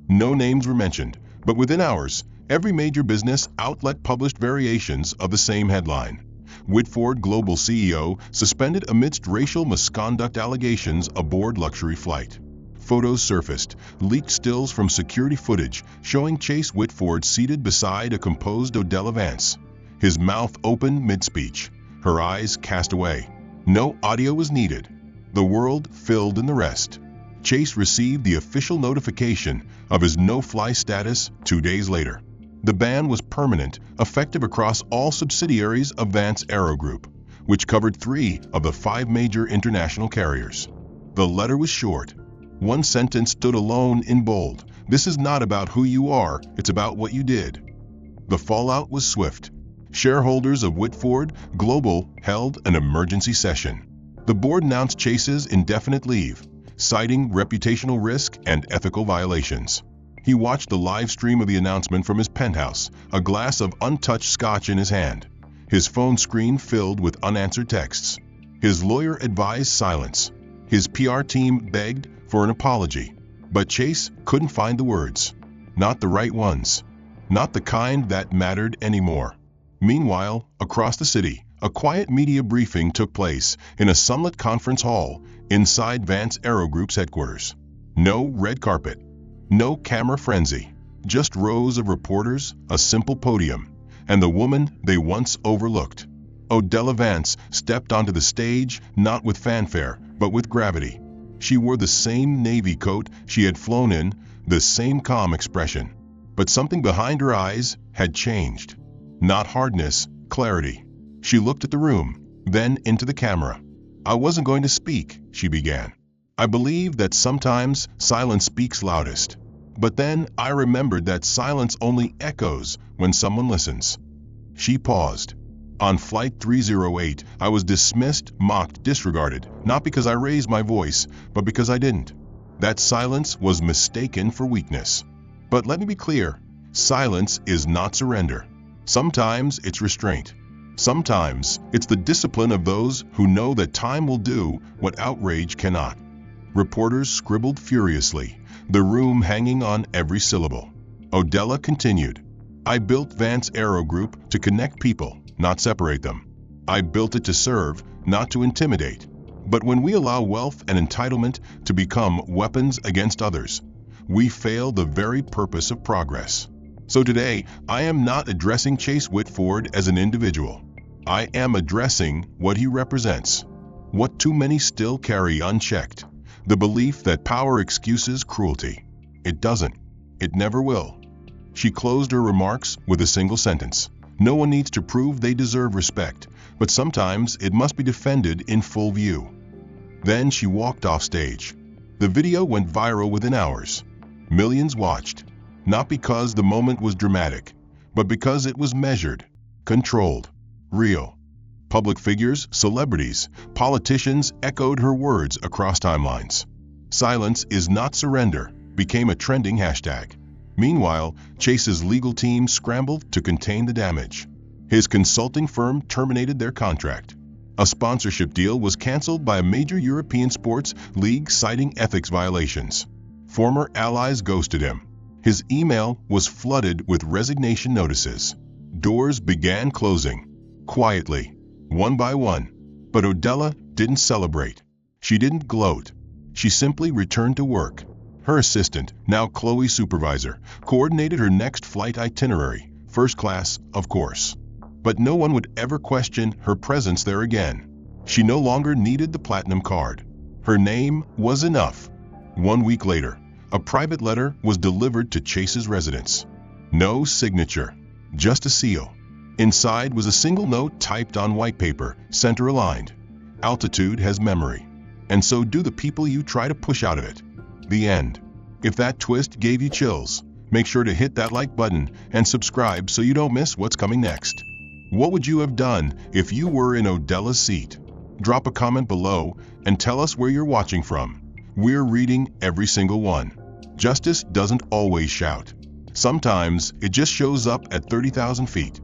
No names were mentioned, but within hours, every major business outlet published variations of the same headline. Whitford Global CEO suspended amidst racial misconduct allegations aboard luxury flight. Photos surfaced, leaked stills from security footage showing Chase Whitford seated beside a composed Odella Vance, his mouth open mid-speech, her eyes cast away. No audio was needed. The world filled in the rest. Chase received the official notification of his no-fly status 2 days later. The ban was permanent, effective across all subsidiaries of Vance Aero Group, which covered 3 of the 5 major international carriers. The letter was short. One sentence stood alone in bold. This is not about who you are, it's about what you did. The fallout was swift. Shareholders of Whitford Global held an emergency session. The board announced Chase's indefinite leave, citing reputational risk and ethical violations. He watched the live stream of the announcement from his penthouse, a glass of untouched scotch in his hand. His phone screen filled with unanswered texts. His lawyer advised silence. His PR team begged for an apology. But Chase couldn't find the words. Not the right ones. Not the kind that mattered anymore. Meanwhile, across the city, a quiet media briefing took place in a sunlit conference hall inside Vance Aero Group's headquarters. No red carpet. No camera frenzy, just rows of reporters, a simple podium, and the woman they once overlooked. Odella Vance stepped onto the stage not with fanfare, but with gravity. She wore the same navy coat she had flown in, the same calm expression. But something behind her eyes had changed. Not hardness, clarity. She looked at the room, then into the camera. "I wasn't going to speak," she began. "I believe that sometimes silence speaks loudest. But then I remembered that silence only echoes when someone listens." She paused. "On Flight 308, I was dismissed, mocked, disregarded, not because I raised my voice, but because I didn't. That silence was mistaken for weakness. But let me be clear, silence is not surrender. Sometimes it's restraint. Sometimes it's the discipline of those who know that time will do what outrage cannot." Reporters scribbled furiously, the room hanging on every syllable. Odella continued, "I built Vance Aero Group to connect people, not separate them. I built it to serve, not to intimidate. But when we allow wealth and entitlement to become weapons against others, we fail the very purpose of progress. So today, I am not addressing Chase Whitford as an individual. I am addressing what he represents. What too many still carry unchecked. The belief that power excuses cruelty. It doesn't. It never will." She closed her remarks with a single sentence. No one needs to prove they deserve respect, but sometimes it must be defended in full view. Then she walked off stage. The video went viral within hours. Millions watched, not because the moment was dramatic, but because it was measured, controlled, real. Public figures, celebrities, politicians echoed her words across timelines. "Silence is not surrender" became a trending hashtag. Meanwhile, Chase's legal team scrambled to contain the damage. His consulting firm terminated their contract. A sponsorship deal was canceled by a major European sports league citing ethics violations. Former allies ghosted him. His email was flooded with resignation notices. Doors began closing, quietly, one by one. But Odella didn't celebrate. She didn't gloat. She simply returned to work. Her assistant, now Chloe's supervisor, coordinated her next flight itinerary, first class, of course. But no one would ever question her presence there again. She no longer needed the platinum card. Her name was enough. 1 week later, a private letter was delivered to Chase's residence. No signature, just a seal. Inside was a single note typed on white paper, center-aligned. "Altitude has memory, and so do the people you try to push out of it." The end. If that twist gave you chills, make sure to hit that like button and subscribe so you don't miss what's coming next. What would you have done if you were in Odella's seat? Drop a comment below and tell us where you're watching from. We're reading every single one. Justice doesn't always shout. Sometimes it just shows up at 30,000 feet.